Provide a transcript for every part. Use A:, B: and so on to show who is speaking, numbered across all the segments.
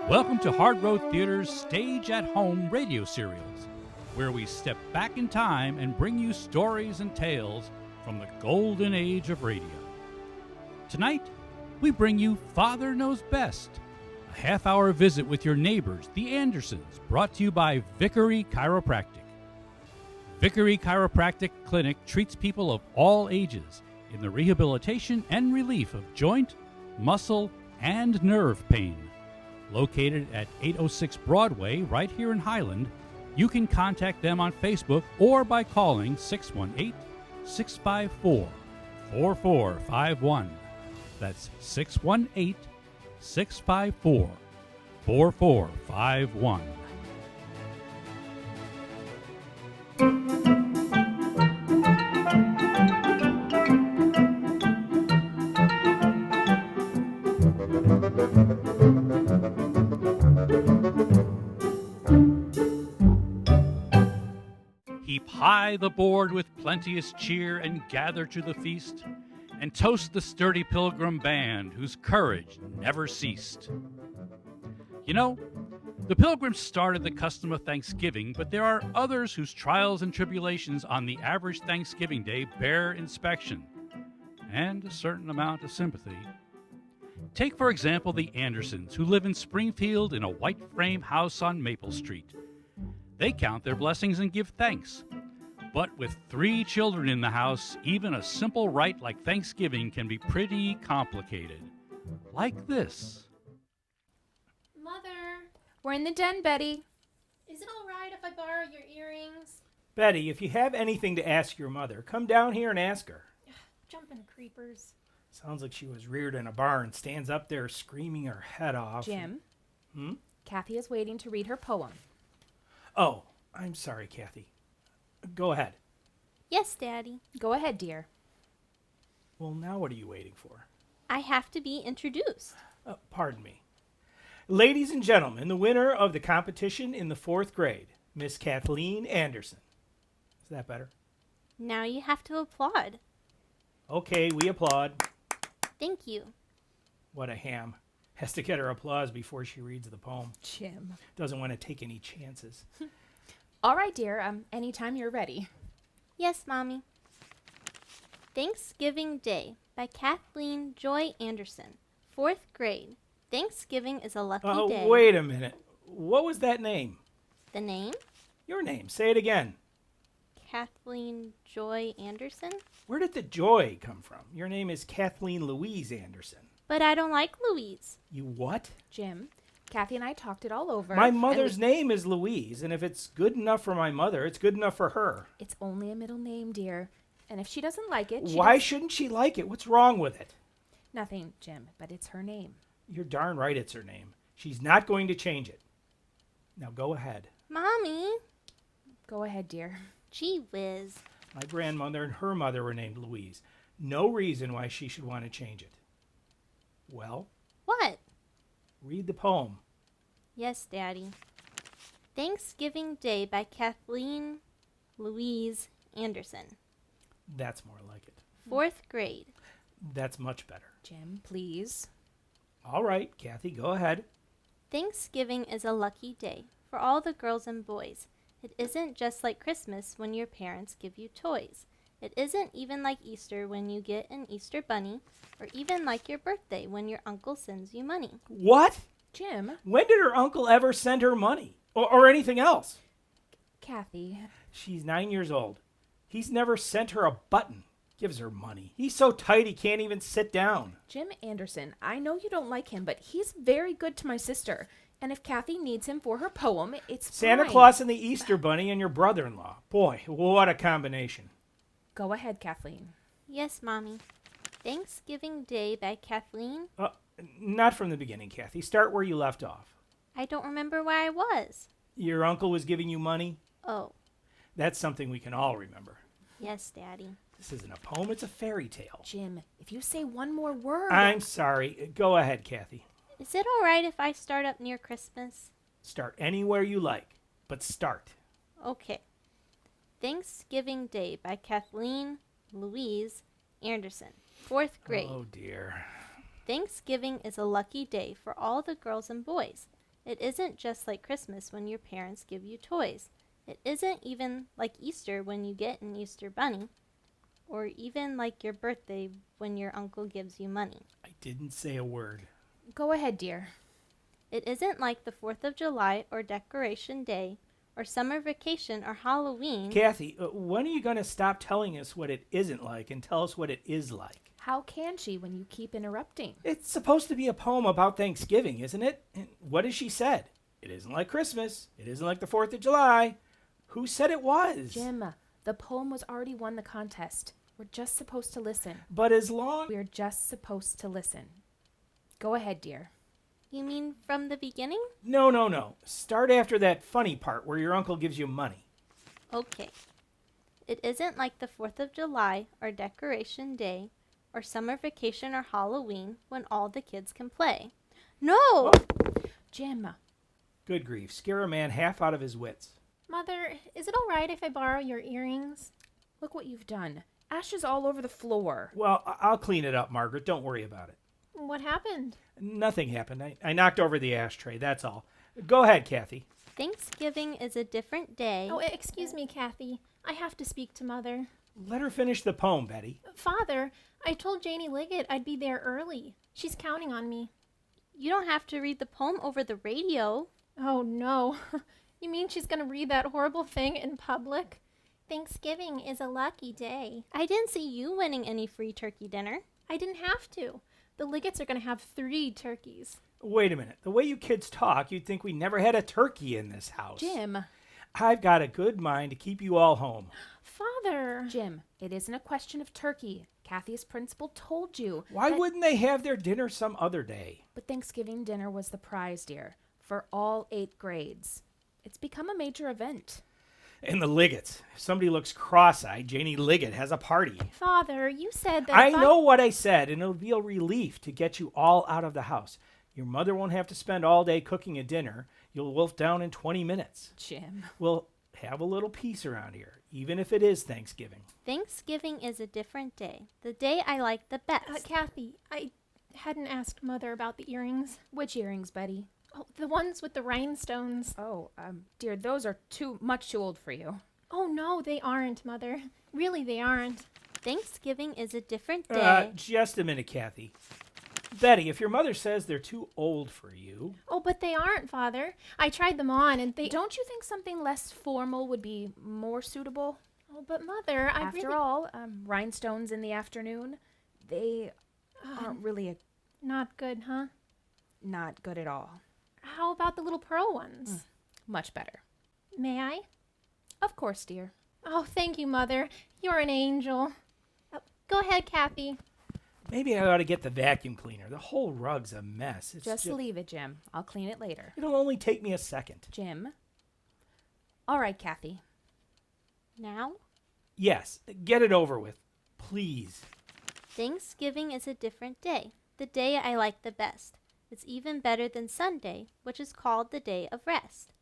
A: Welcome to Hard Road Theater's Stage at Home radio serials, where we step back in time and bring you stories and tales from the golden age of radio. Tonight, we bring you Father Knows Best, a half-hour visit with your neighbors, the Andersons, brought to you by Vickery Chiropractic. Vickery Chiropractic Clinic treats people of all ages in the rehabilitation and relief of joint, muscle, and nerve pain. Located at 806 Broadway, right here in Highland, you can contact them on Facebook or by calling 618-654-4451. That's 618-654-4451. Heap high the board with plenteous cheer and gather to the feast, and toast the sturdy pilgrim band whose courage never ceased. You know, the Pilgrims started the custom of Thanksgiving, but there are others whose trials and tribulations on the average Thanksgiving day bear inspection and a certain amount of sympathy. Take, for example, the Andersons, who live in Springfield in a white frame house on Maple Street. They count their blessings and give thanks. But with 3 children in the house, even a simple rite like Thanksgiving can be pretty complicated. Like this.
B: Mother,
C: We're in the den, Betty.
B: is it all right if I borrow your earrings?
D: Betty, if you have anything to ask your mother, come down here and ask her.
B: Jumping creepers.
D: Sounds like she was reared in a barn, stands up there screaming her head off.
C: Jim, Kathy is waiting to read her poem.
D: Oh, I'm sorry, Kathy. Go ahead.
B: Yes, Daddy.
C: Go ahead, dear.
D: Well, now what are you waiting for?
B: I have to be introduced.
D: Pardon me. Ladies and gentlemen, the winner of the competition in the 4th grade, Miss Kathleen Anderson. Is that better?
B: Now you have to applaud.
D: Okay, we applaud.
B: Thank you.
D: What a ham. Has to get her applause before she reads the poem.
C: Jim.
D: Doesn't want to take any chances.
C: All right, dear. Anytime you're ready.
B: Yes, Mommy. Thanksgiving Day by Kathleen Joy Anderson, 4th grade. Thanksgiving is a lucky day.
D: Wait a minute. What was that name?
B: The name?
D: Your name. Say it again.
B: Kathleen Joy Anderson?
D: Where did the joy come from? Your name is Kathleen Louise Anderson.
B: But I don't like Louise.
D: You what?
C: Jim, Kathy and I talked it all over.
D: My mother's name is Louise, and if it's good enough for my mother, it's good enough for her.
C: It's only a middle name, dear. And if she doesn't like it,
D: Why shouldn't she like it? What's wrong with it?
C: Nothing, Jim, but it's her name.
D: You're darn right it's her name. She's not going to change it. Now go ahead.
B: Mommy.
C: Go ahead, dear.
B: Gee whiz.
D: My grandmother and her mother were named Louise. No reason why she should want to change it. Well,
B: What?
D: read the poem.
B: Yes, Daddy. Thanksgiving Day by Kathleen Louise Anderson,
D: That's more like it.
B: 4th grade.
D: That's much better.
C: Jim, please.
D: All right, Kathy, go ahead.
B: Thanksgiving is a lucky day for all the girls and boys. It isn't just like Christmas when your parents give you toys. It isn't even like Easter when you get an Easter bunny, or even like your birthday when your uncle sends you money.
D: What?
C: Jim,
D: When did her uncle ever send her money? Or anything else?
C: Kathy.
D: She's 9 years old. He's never sent her a button. Gives her money. He's so tight he can't even sit down.
C: Jim Anderson, I know you don't like him, but he's very good to my sister. And if Kathy needs him for her poem, it's
D: Santa
C: fine.
D: Claus and the Easter Bunny and your brother-in-law. Boy, what a combination.
C: Go ahead, Kathleen.
B: Yes, Mommy. Thanksgiving Day by Kathleen.
D: Not from the beginning, Kathy. Start where you left off.
B: I don't remember where I was.
D: Your uncle was giving you money?
B: Oh,
D: That's something we can all remember.
B: yes, Daddy.
D: This isn't a poem, it's a fairy tale.
C: Jim, if you say one more word.
D: I'm sorry. Go ahead, Kathy.
B: Is it all right if I start up near Christmas?
D: Start anywhere you like, but start.
B: Okay. Thanksgiving Day by Kathleen Louise Anderson, 4th grade.
D: Oh, dear.
B: Thanksgiving is a lucky day for all the girls and boys. It isn't just like Christmas when your parents give you toys. It isn't even like Easter when you get an Easter bunny, or even like your birthday when your uncle gives you money.
D: I didn't say a word.
C: Go ahead, dear.
B: It isn't like the 4th of July or Decoration Day or summer vacation or Halloween.
D: Kathy, when are you going to stop telling us what it isn't like and tell us what it is like?
C: How can she when you keep interrupting?
D: It's supposed to be a poem about Thanksgiving, isn't it? And what has she said? It isn't like Christmas. It isn't like the 4th of July. Who said it was?
C: Jim, the poem was already won the contest. We're just supposed to listen.
D: But as long...
C: We're just supposed to listen. Go ahead, dear.
B: You mean from the beginning?
D: No. Start after that funny part where your uncle gives you money.
B: Okay. It isn't like the 4th of July or Decoration Day or summer vacation or Halloween when all the kids can play. No!
D: Oh.
C: Jim.
D: Good grief. Scare a man half out of his wits.
E: Mother, is it all right if I borrow your earrings?
C: Look what you've done. Ashes all over the floor.
D: Well, I'll clean it up, Margaret. Don't worry about it.
E: What happened?
D: Nothing happened. I knocked over the ashtray, that's all. Go ahead, Kathy.
B: Thanksgiving is a different day.
E: Oh, excuse me, Kathy. I have to speak to Mother.
D: Let her finish the poem, Betty.
E: Father, I told Janie Liggett I'd be there early. She's counting on me.
B: You don't have to read the poem over the radio.
E: Oh, no. You mean she's going to read that horrible thing in public? Thanksgiving is a lucky day.
B: I didn't see you winning any free turkey dinner.
E: I didn't have to. The Liggets are going to have 3 turkeys.
D: Wait a minute. The way you kids talk, you'd think we never had a turkey in this house.
C: Jim.
D: I've got a good mind to keep you all home.
E: Father.
C: Jim, it isn't a question of turkey. Kathy's principal told you.
D: Why wouldn't they have their dinner some other day?
C: But Thanksgiving dinner was the prize, dear, for all 8 grades. It's become a major event.
D: And the Liggets. If somebody looks cross-eyed, Janie Liggett has a party.
E: Father, you said that
D: I know what I said, and it'll be a relief to get you all out of the house. Your mother won't have to spend all day cooking a dinner. You'll wolf down in 20 minutes.
C: Jim.
D: We'll have a little peace around here, even if it is Thanksgiving.
B: Thanksgiving is a different day. The day I like the best.
E: Kathy, I hadn't asked Mother about the earrings.
C: Which earrings, Betty?
E: Oh, the ones with the rhinestones.
C: Oh, dear, those are much too old for you.
E: Oh, no, they aren't, Mother. Really, they aren't.
B: Thanksgiving is a different day.
D: Just a minute, Kathy. Betty, if your mother says they're too old for you...
E: Oh, but they aren't, Father. I tried them on and they...
C: Don't you think something less formal would be more suitable?
E: Oh, but Mother,
C: After all, rhinestones in the afternoon, they aren't really
E: Not good, huh?
C: not good at all.
E: How about the little pearl ones?
C: Much better.
E: May I?
C: Of course, dear.
E: Oh, thank you, Mother. You're an angel. Go ahead, Kathy.
D: Maybe I ought to get the vacuum cleaner. The whole rug's a mess. It's
C: Just leave it, Jim. I'll clean it later.
D: It'll only take me a second.
C: Jim? All right, Kathy.
B: Now,
D: Yes, get it over with. Please.
B: Thanksgiving is a different day. The day I like the best. It's even better than Sunday, which is called the day of rest.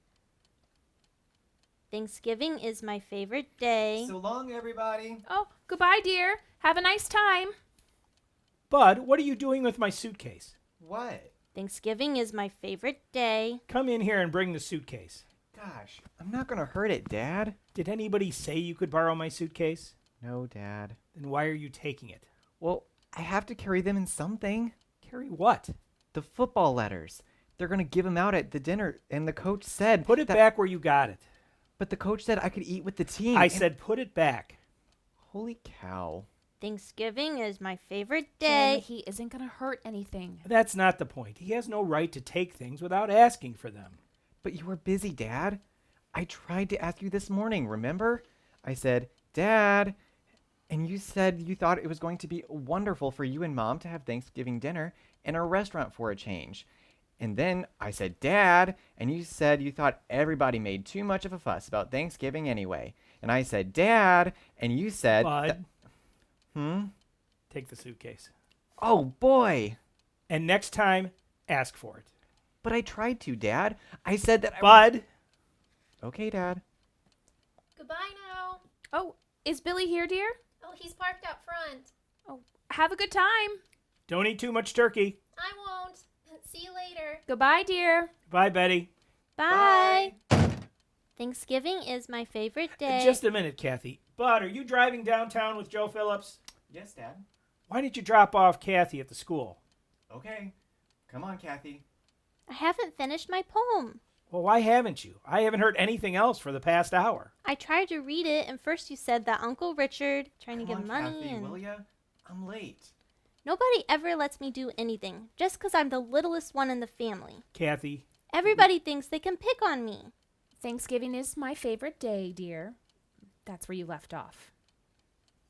B: Thanksgiving is my favorite day.
F: So long, everybody.
C: Oh, goodbye, dear. Have a nice time.
D: Bud, what are you doing with my suitcase?
F: What?
B: Thanksgiving is my favorite day.
D: Come in here and bring the suitcase.
F: Gosh, I'm not gonna hurt it, Dad.
D: Did anybody say you could borrow my suitcase?
F: No, Dad.
D: Then why are you taking it?
F: Well, I have to carry them in something.
D: Carry what?
F: The football letters. They're gonna give them out at the dinner, and the coach said...
D: Put it back where you got it.
F: But the coach said I could eat with the team.
D: I said put it back.
F: Holy cow.
B: Thanksgiving is my favorite
C: Jim,
B: day.
C: he isn't going to hurt anything.
D: That's not the point. He has no right to take things without asking for them.
F: But you were busy, Dad. I tried to ask you this morning, remember? I said, Dad, and you said you thought it was going to be wonderful for you and Mom to have Thanksgiving dinner in a restaurant for a change. And then I said, Dad, and you said you thought everybody made too much of a fuss about Thanksgiving anyway. And I said, Dad, and you said...
D: Bud, take the suitcase.
F: Oh, boy.
D: And next time, ask for it.
F: But I tried to, Dad. I said that
D: Bud!
F: Okay, Dad.
E: Goodbye now.
C: Oh, is Billy here, dear?
E: Oh, he's parked out front.
C: Oh, have a good time.
D: Don't eat too much turkey.
E: I won't. See you later.
C: Goodbye, dear.
D: Bye, Betty.
B: Bye. Thanksgiving is my favorite day.
D: Just a minute, Kathy. Bud, are you driving downtown with Joe Phillips?
F: Yes, Dad.
D: Why did you drop off Kathy at the school?
F: Okay. Come on, Kathy.
B: I haven't finished my poem.
D: Well, why haven't you? I haven't heard anything else for the past hour.
B: I tried to read it, and first you said that Uncle Richard trying to
F: Come
B: give
F: on,
B: money
F: Kathy,
B: and
F: will ya? I'm late.
B: nobody ever lets me do anything just 'cause I'm the littlest one in the family.
D: Kathy,
B: Everybody thinks they can pick on me.
C: Thanksgiving is my favorite day, dear. That's where you left off.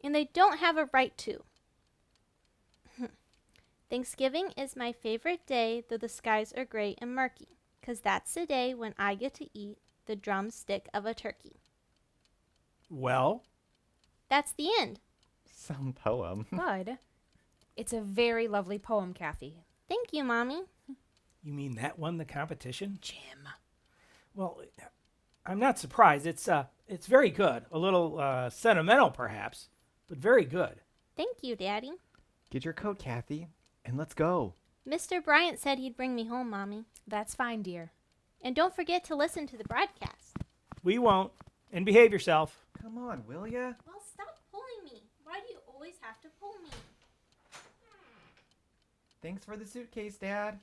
B: And they don't have a right to. Thanksgiving is my favorite day, though the skies are gray and murky, 'cause that's the day when I get to eat the drumstick of a turkey.
D: well,
B: That's the end.
F: Some poem.
C: Bud, it's a very lovely poem, Kathy.
B: Thank you, Mommy.
D: you mean that won the competition?
C: Jim.
D: Well, I'm not surprised. It's very good. A little sentimental, perhaps, but very good.
B: Thank you, Daddy.
F: Get your coat, Kathy, and let's go.
B: Mr. Bryant said he'd bring me home, Mommy.
C: That's fine, dear.
B: And don't forget to listen to the broadcast.
D: We won't. And behave yourself.
F: Come on, will ya?
B: Well, stop pulling me. Why do you always have to pull me?
F: Thanks for the suitcase, Dad.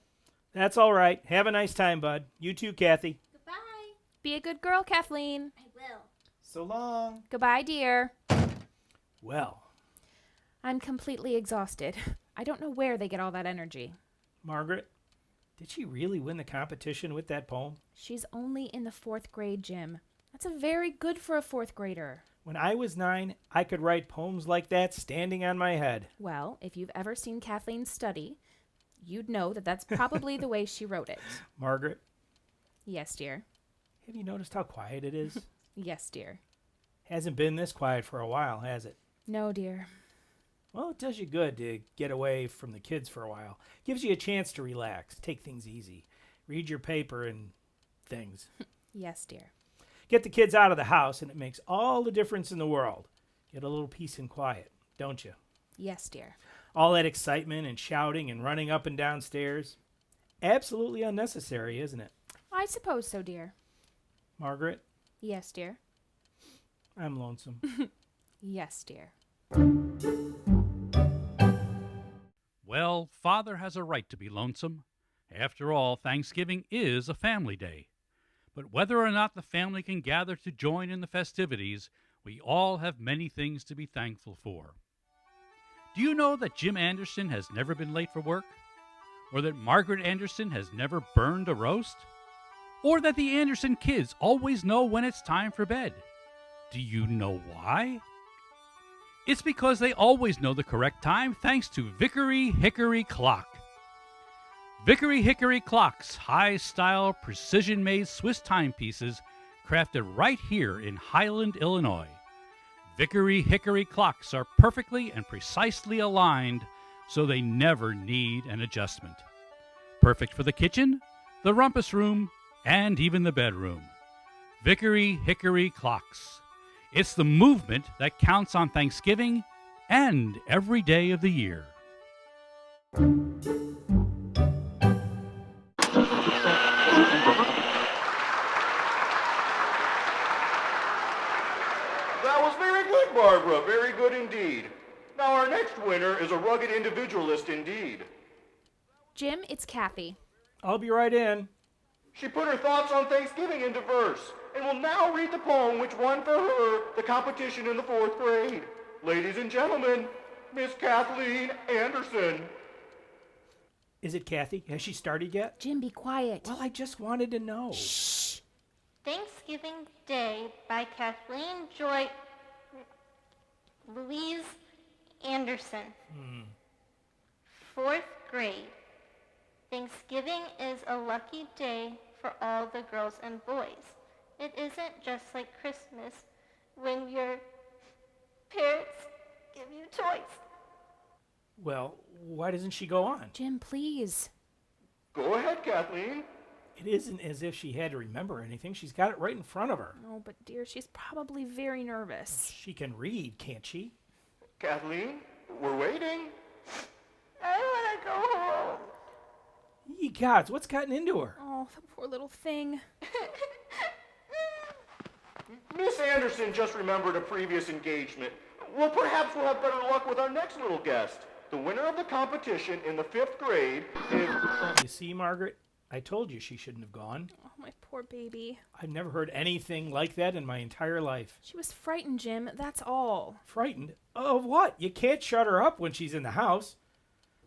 D: That's all right. Have a nice time, bud. You too, Kathy.
B: Goodbye.
C: Be a good girl, Kathleen.
B: I will.
F: So long.
C: Goodbye, dear.
D: Well,
C: I'm completely exhausted. I don't know where they get all that energy.
D: Margaret, did she really win the competition with that poem?
C: She's only in the 4th grade, Jim. That's a very good for a 4th grader.
D: When I was 9, I could write poems like that standing on my head.
C: Well, if you've ever seen Kathleen study, you'd know that that's probably the way she wrote it.
D: Margaret,
C: Yes, dear.
D: have you noticed how quiet it is?
C: Yes, dear.
D: Hasn't been this quiet for a while, has it?
C: No, dear.
D: Well, it does you good to get away from the kids for a while. Gives you a chance to relax, take things easy, read your paper and things.
C: Yes, dear.
D: Get the kids out of the house, and it makes all the difference in the world. Get a little peace and quiet, don't you?
C: Yes, dear.
D: All that excitement and shouting and running up and down stairs. Absolutely unnecessary, isn't it?
C: I suppose so, dear.
D: Margaret,
C: Yes, dear.
D: I'm lonesome.
C: Yes, dear.
A: Well, Father has a right to be lonesome. After all, Thanksgiving is a family day. But whether or not the family can gather to join in the festivities, we all have many things to be thankful for. Do you know that Jim Anderson has never been late for work? Or that Margaret Anderson has never burned a roast? Or that the Anderson kids always know when it's time for bed? Do you know why? It's because they always know the correct time thanks to Vickery Hickory Clock. Vickery Hickory Clocks, high-style, precision-made Swiss timepieces crafted right here in Highland, Illinois. Vickery Hickory Clocks are perfectly and precisely aligned so they never need an adjustment. Perfect for the kitchen, the rumpus room, and even the bedroom. Vickery Hickory Clocks. It's the movement that counts on Thanksgiving and every day of the year.
G: That was very good, Barbara. Very good indeed. Now our next winner is a rugged individualist indeed.
C: Jim, it's Kathy.
D: I'll be right in.
G: She put her thoughts on Thanksgiving into verse and will now read the poem which won for her the competition in the 4th grade. Ladies and gentlemen, Miss Kathleen Anderson.
D: Is it Kathy? Has she started yet?
C: Jim, be quiet.
D: Well, I just wanted to know.
B: Thanksgiving Day by Kathleen Joy Louise Anderson. 4th grade. Thanksgiving is a lucky day for all the girls and boys. It isn't just like Christmas when your parents give you toys.
D: Well, why doesn't she go on?
C: Jim, please.
G: Go ahead, Kathleen.
D: It isn't as if she had to remember anything. She's got it right in front of her.
C: No, but dear, she's probably very nervous.
D: She can read, can't she?
G: Kathleen, we're waiting.
B: I want to go home.
D: Ye gods, what's gotten into her?
C: Oh, Oh, the poor little thing.
G: Miss Anderson just remembered a previous engagement. Well, perhaps we'll have better luck with our next little guest. The winner of the competition in the 5th grade is...
D: You see, Margaret? I told you she shouldn't have gone.
C: Oh, my poor baby.
D: I've never heard anything like that in my entire life.
C: She was frightened, Jim. That's all.
D: Frightened? Of what? You can't shut her up when she's in the house.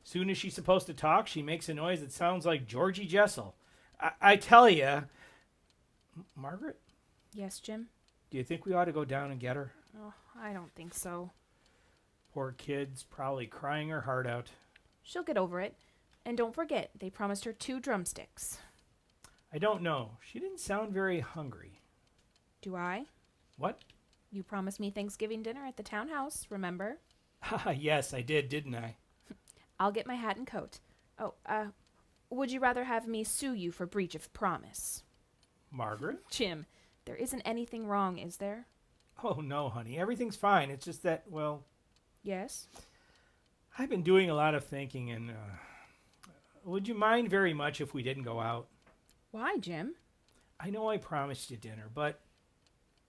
D: Soon as she's supposed to talk, she makes a noise that sounds like Georgie Jessel. I tell you... Margaret?
C: Yes, Jim?
D: Do you think we ought to go down and get her?
C: Oh, I don't think so.
D: Poor kid's probably crying her heart out.
C: She'll get over it. And don't forget, they promised her 2 drumsticks.
D: I don't know. She didn't sound very hungry.
C: Do I?
D: What?
C: You promised me Thanksgiving dinner at the townhouse, remember?
D: Yes, I did, didn't I?
C: I'll get my hat and coat. Oh, would you rather have me sue you for breach of promise?
D: Margaret?
C: Jim, there isn't anything wrong, is there?
D: Oh, no, honey. Everything's fine. It's just that, well...
C: Yes?
D: I've been doing a lot of thinking, and would you mind very much if we didn't go out?
C: Why, Jim?
D: I know I promised you dinner, but,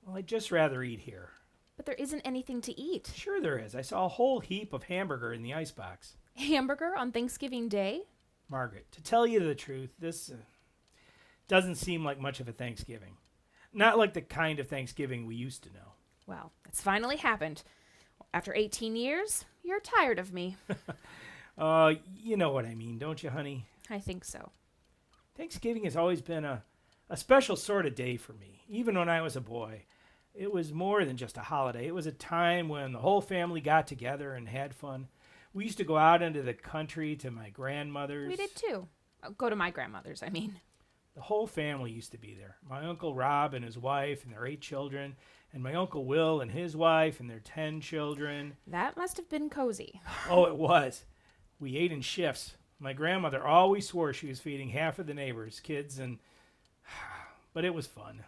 D: well, I'd just rather eat here.
C: But there isn't anything to eat.
D: Sure there is. I saw a whole heap of hamburger in the icebox.
C: Hamburger on Thanksgiving Day?
D: Margaret, to tell you the truth, this doesn't seem like much of a Thanksgiving. Not like the kind of Thanksgiving we used to know.
C: Well, it's finally happened. After 18 years, you're tired of me.
D: You know what I mean, don't you, honey?
C: I think so.
D: Thanksgiving has always been a special sort of day for me, even when I was a boy. It was more than just a holiday. It was a time when the whole family got together and had fun. We used to go out into the country to my grandmother's.
C: We did too. Go to my grandmother's, I mean.
D: The whole family used to be there. My Uncle Rob and his wife and their 8 children, and my Uncle Will and his wife and their 10 children.
C: That must have been cozy.
D: Oh, it was. We ate in shifts. My grandmother always swore she was feeding half of the neighbors' kids, but it was fun.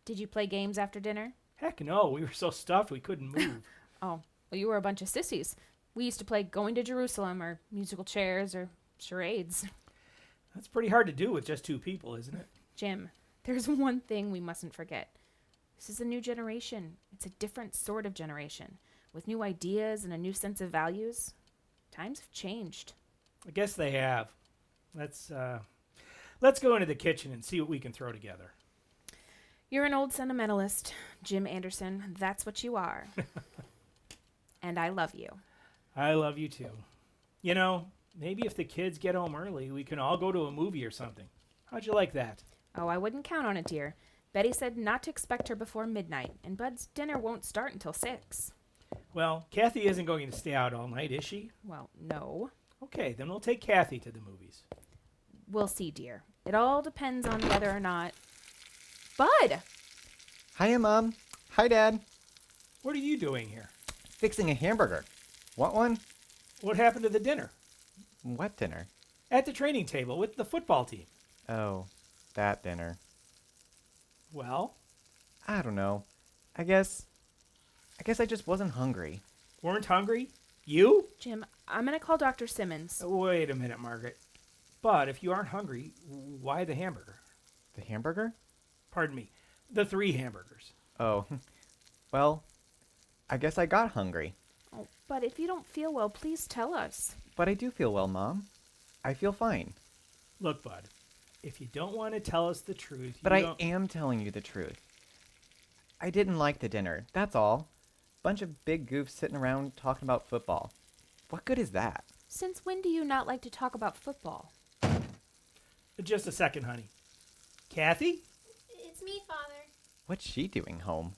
C: Did you play games after dinner?
D: Heck no, we were so stuffed we couldn't move.
C: Oh, well, you were a bunch of sissies. We used to play Going to Jerusalem or musical chairs or charades.
D: That's pretty hard to do with just 2 people, isn't it?
C: Jim, there's one thing we mustn't forget. This is a new generation. It's a different sort of generation, with new ideas and a new sense of values. Times have changed.
D: I guess they have. Let's go into the kitchen and see what we can throw together.
C: You're an old sentimentalist, Jim Anderson. That's what you are. And I love you.
D: I love you too. You know, maybe if the kids get home early, we can all go to a movie or something. How'd you like that?
C: Oh, I wouldn't count on it, dear. Betty said not to expect her before midnight, and Bud's dinner won't start until 6.
D: Well, Kathy isn't going to stay out all night, is she?
C: Well, no.
D: Okay, then we'll take Kathy to the movies.
C: We'll see, dear. It all depends on whether or not... Bud!
F: Hiya, Mom. Hi, Dad.
D: What are you doing here?
F: Fixing a hamburger. Want one?
D: What happened to the dinner?
F: What dinner?
D: At the training table with the football team.
F: Oh, that dinner.
D: Well,
F: I don't know. I guess I just wasn't hungry.
D: weren't hungry? You?
C: Jim, I'm going to call Dr. Simmons.
D: Wait a minute, Margaret. But if you aren't hungry, why the hamburger?
F: The hamburger?
D: Pardon me, the 3 hamburgers.
F: Oh, well, I guess I got hungry.
C: Oh, but if you don't feel well, please tell us.
F: But I do feel well, Mom. I feel fine.
D: Look, Bud, if you don't want to tell us the truth,
F: But
D: you
F: I
D: don't...
F: am telling you the truth. I didn't like the dinner, that's all. Bunch of big goofs sitting around talking about football. What good is that?
C: Since when do you not like to talk about football?
D: Just a second, honey. Kathy?
E: It's me, Father.
F: What's she doing home?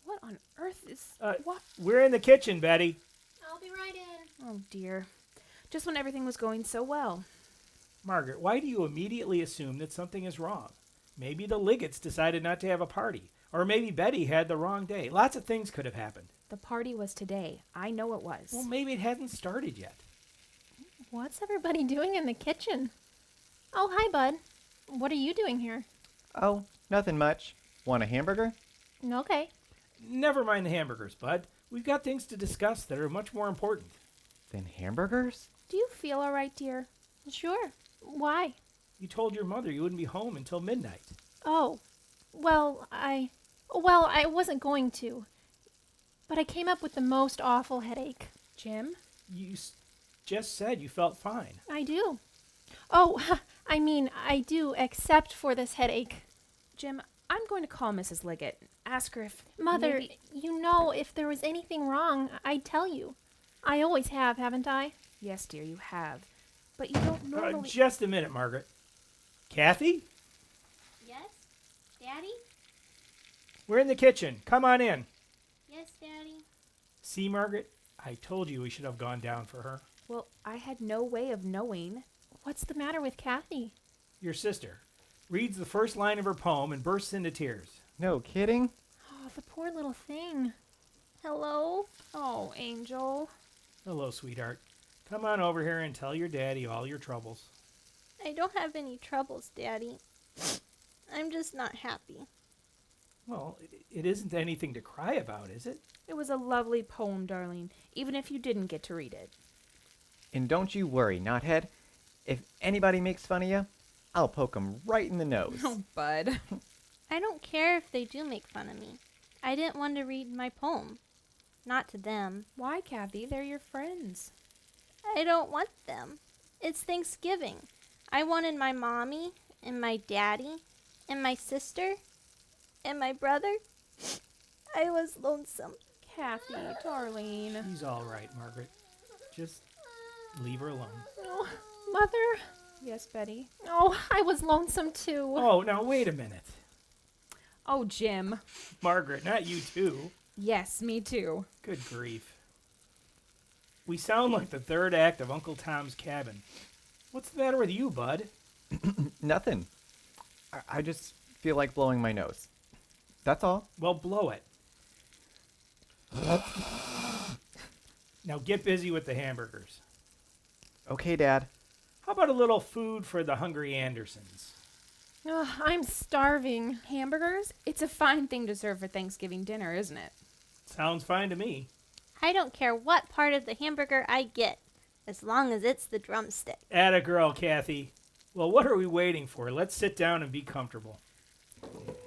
C: What on earth is... what?
D: We're in the kitchen, Betty.
E: I'll be right in.
C: Oh, dear. Just when everything was going so well.
D: Margaret, why do you immediately assume that something is wrong? Maybe the Liggetts decided not to have a party. Or maybe Betty had the wrong day. Lots of things could have happened.
C: The party was today. I know it was.
D: Well, maybe it hasn't started yet.
E: What's everybody doing in the kitchen? Oh, hi, Bud. What are you doing here?
F: Oh, nothing much. Want a hamburger?
E: Okay.
D: Never mind the hamburgers, Bud. We've got things to discuss that are much more important.
F: Then hamburgers?
C: Do you feel all right, dear?
E: Sure. Why?
D: You told your mother you wouldn't be home until midnight.
E: Oh, I wasn't going to. But I came up with the most awful headache.
C: Jim?
D: You just said you felt fine.
E: I do. Oh, I mean, I do, except for this headache.
C: Jim, I'm going to call Mrs. Liggett. Ask her if
E: Mother,
C: maybe-
E: you know if there was anything wrong, I'd tell you. I always have, haven't I?
C: Yes, dear, you have. But you don't normally...
D: Just a minute, Margaret. Kathy?
B: Yes? Daddy?
D: We're in the kitchen. Come on in.
B: Yes, Daddy.
D: See, Margaret? I told you we should have gone down for her.
C: Well, I had no way of knowing.
E: What's the matter with Kathy?
D: Your sister reads the first line of her poem and bursts into tears.
F: No kidding?
E: Oh, the poor little thing. Hello?
C: Oh, Angel.
D: Hello, sweetheart. Come on over here and tell your daddy all your troubles.
B: I don't have any troubles, Daddy. I'm just not happy.
D: Well, it isn't anything to cry about, is it?
C: It was a lovely poem, darling, even if you didn't get to read it.
F: And don't you worry, Knothead. If anybody makes fun of you, I'll poke 'em right in the nose.
C: Oh, bud.
B: I don't care if they do make fun of me. I didn't want to read my poem. Not to them.
C: Why, Kathy? They're your friends.
B: I don't want them. It's Thanksgiving. I wanted my mommy and my daddy and my sister and my brother. I was lonesome.
C: Kathy, darling.
D: He's all right, Margaret. Just leave her alone.
E: Oh, Mother?
C: Yes, Betty?
E: Oh, I was lonesome too.
D: Oh, now wait a minute.
C: Oh, Jim.
D: Margaret, not you too.
C: Yes, me too.
D: Good grief. We sound like the third act of Uncle Tom's Cabin. What's the matter with you, bud?
F: Nothing. I just feel like blowing my nose. That's all.
D: Well, blow it. Now get busy with the hamburgers.
F: Okay, Dad.
D: How about a little food for the hungry Andersons?
E: Ugh, I'm starving.
C: Hamburgers? It's a fine thing to serve for Thanksgiving dinner, isn't it?
D: Sounds fine to me.
B: I don't care what part of the hamburger I get, as long as it's the drumstick.
D: Atta girl, Kathy. Well, what are we waiting for? Let's sit down and be comfortable.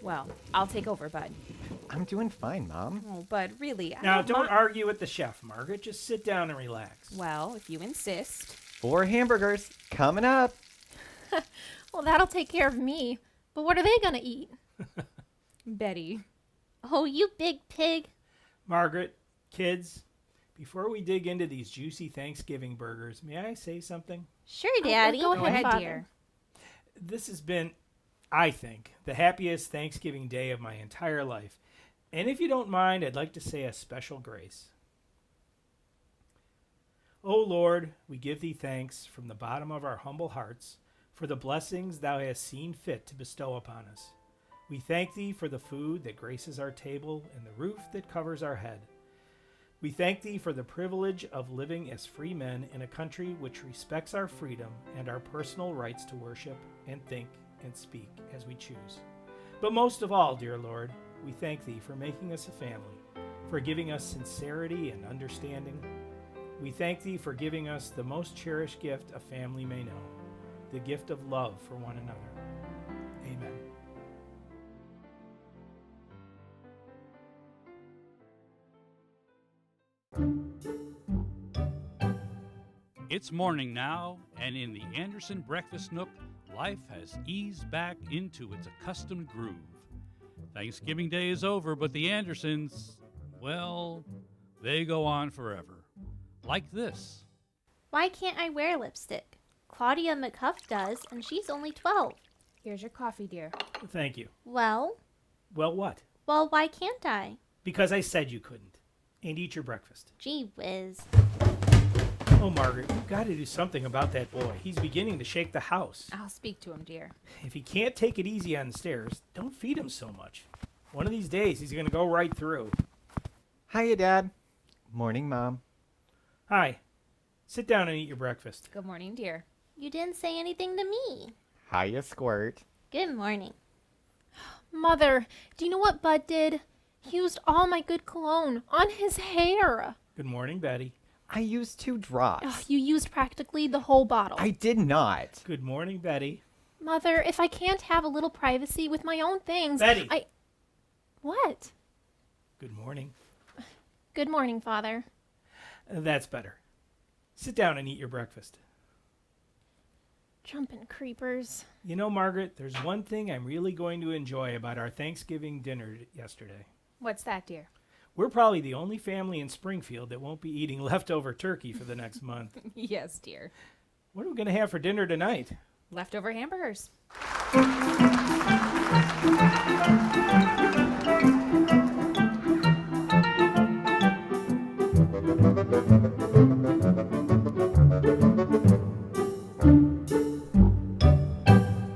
C: Well, I'll take over, Bud.
F: I'm doing fine, Mom.
C: Oh, Bud, really?
D: Now, don't
C: mi-
D: argue with the chef, Margaret. Just sit down and relax.
C: Well, if you insist.
F: 4 hamburgers coming up.
E: Well, that'll take care of me. But what are they gonna eat?
C: Betty.
B: Oh, you big pig.
D: Margaret, kids, before we dig into these juicy Thanksgiving burgers, may I say something?
B: Sure, Daddy.
E: Go
C: Go
E: ahead,
C: ahead,
E: Father.
C: dear.
D: This has been, I think, the happiest Thanksgiving day of my entire life. And if you don't mind, I'd like to say a special grace. O Lord, we give thee thanks from the bottom of our humble hearts for the blessings thou hast seen fit to bestow upon us. We thank thee for the food that graces our table and the roof that covers our head. We thank thee for the privilege of living as free men in a country which respects our freedom and our personal rights to worship and think and speak as we choose. But most of all, dear Lord, we thank thee for making us a family, for giving us sincerity and understanding. We thank thee for giving us the most cherished gift a family may know, the gift of love for one another. Amen.
A: It's morning now, and in the Anderson breakfast nook, life has eased back into its accustomed groove. Thanksgiving Day is over, but the Andersons, well, they go on forever. Like this.
B: Why can't I wear lipstick? Claudia McHuff does, and she's only 12.
C: Here's your coffee, dear.
D: Thank you.
B: Well,
D: Well, what?
B: why can't I?
D: Because I said you couldn't. And eat your breakfast.
B: Gee whiz.
D: Oh, Margaret, you've got to do something about that boy. He's beginning to shake the house.
C: I'll speak to him, dear.
D: If he can't take it easy on the stairs, don't feed him so much. One of these days, he's going to go right through.
F: Hiya, Dad. Morning, Mom.
D: Hi. Sit down and eat your breakfast.
C: Good morning, dear.
B: You didn't say anything to me.
F: Hiya, Squirt.
B: Good morning.
E: Mother, do you know what Bud did? He used all my good cologne on his hair.
D: Good morning, Betty.
F: I used 2 drops.
E: Ugh, you used practically the whole bottle.
F: I did not.
D: Good morning, Betty.
E: Mother, if I can't have a little privacy with my own things,
D: Betty!
E: What?
D: Good morning.
E: Good morning, Father.
D: That's better. Sit down and eat your breakfast.
E: Jumping creepers.
D: You know, Margaret, there's one thing I'm really going to enjoy about our Thanksgiving dinner yesterday.
C: What's that, dear?
D: We're probably the only family in Springfield that won't be eating leftover turkey for the next month.
C: Yes, dear.
D: What are we going to have for dinner tonight?
C: Leftover hamburgers.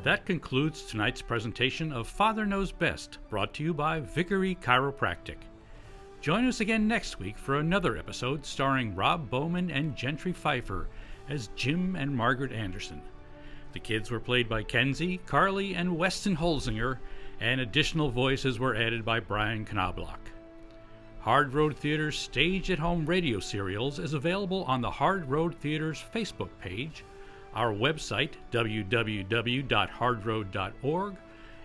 A: That concludes tonight's presentation of Father Knows Best, brought to you by Vickery Chiropractic. Join us again next week for another episode starring Rob Bowman and Gentry Fifer as Jim and Margaret Anderson. The kids were played by Kenzie, Karlee, and Weston Holzinger, and additional voices were added by Brian Knobloch. Hard Road Theater's stage-at-home radio serials is available on the Hard Road Theater's Facebook page, our website, www.hardroad.org,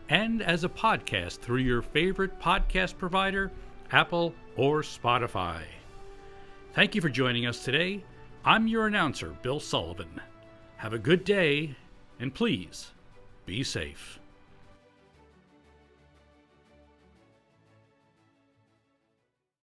A: and as a podcast through your favorite podcast provider, Apple or Spotify. Thank you for joining us today. I'm your announcer, Bill Sullivan. Have a good day, and please, be safe.